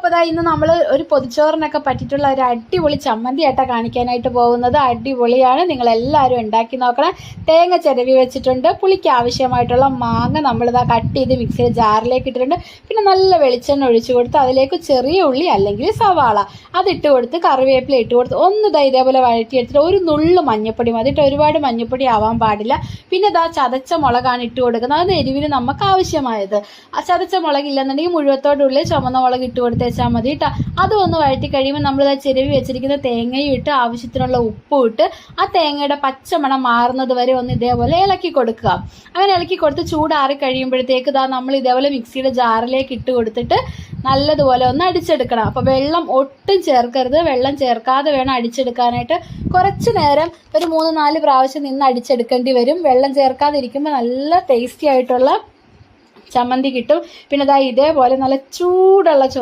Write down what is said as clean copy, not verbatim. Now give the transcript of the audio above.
അപ്പോൾ ഇന്ന് നമ്മൾ ഒരു പൊതിച്ചോറിനൊക്കെ പറ്റിയിട്ടുള്ള ഒരു അടിപൊളി ചമ്മന്തിയായിട്ടാണ് കാണിക്കാനായിട്ട് പോകുന്നത്. അടിപൊളിയാണ്, നിങ്ങളെല്ലാവരും ഉണ്ടാക്കി നോക്കണം. തേങ്ങ ചിരവി വെച്ചിട്ടുണ്ട്, പുളിക്ക് ആവശ്യമായിട്ടുള്ള മാങ്ങ നമ്മളിതാ കട്ട് ചെയ്ത് മിക്സിയിൽ ജാറിലേക്ക് ഇട്ടിട്ടുണ്ട്. പിന്നെ നല്ല വെളിച്ചെണ്ണ ഒഴിച്ചു കൊടുത്ത് അതിലേക്ക് ചെറിയ ഉള്ളി അല്ലെങ്കിൽ സവാള അതിട്ട് കൊടുത്ത് കറിവേപ്പില ഇട്ട് കൊടുത്ത് ഒന്ന് ഇതേപോലെ വഴറ്റിയെടുത്തിട്ട് ഒരു നുള്ളു മഞ്ഞപ്പൊടി മതി. ഒരുപാട് മഞ്ഞപ്പൊടി ആവാൻ പാടില്ല. പിന്നെ ചതച്ച മുളകാണ് ഇട്ട് കൊടുക്കുന്നത്, അത് എരിവിന് നമുക്ക് ആവശ്യമായത്. ആ ചതച്ച മുളകില്ലെന്നുണ്ടെങ്കിൽ മുഴുവത്തോടുള്ളിൽ ചുമന്ന മുളക് ഇട്ട് കൊടുത്തേച്ചാൽ മതി കേട്ടോ. അതും ഒന്ന് വഴറ്റി കഴിയുമ്പോൾ നമ്മളിത് ചിരവി വെച്ചിരിക്കുന്ന തേങ്ങയും ഇട്ട് ആവശ്യത്തിനുള്ള ഉപ്പും ഇട്ട് ആ തേങ്ങയുടെ പച്ചമണം മാറുന്നത് വരെ ഒന്ന് ഇതേപോലെ ഇളക്കി കൊടുക്കുക. അങ്ങനെ ഇളക്കി കൊടുത്ത് ചൂടാറി കഴിയുമ്പോഴത്തേക്ക് നമ്മൾ ഇതേപോലെ മിക്സിയുടെ ജാറിലേക്ക് ഇട്ട് കൊടുത്തിട്ട് നല്ലതുപോലെ ഒന്ന് അടിച്ചെടുക്കണം. അപ്പോൾ വെള്ളം ഒട്ടും ചേർക്കരുത്, വെള്ളം ചേർക്കാതെ വേണം അടിച്ചെടുക്കാനായിട്ട്. കുറച്ച് നേരം ഒരു 3-4 പ്രാവശ്യം നിന്ന് അടിച്ചെടുക്കേണ്ടി വരും. വെള്ളം ചേർക്കാതിരിക്കുമ്പോൾ നല്ല ടേസ്റ്റി ആയിട്ടുള്ള ചമ്മന്തി കിട്ടും. പിന്നെ ഇതേപോലെ നല്ല ചൂടുള്ള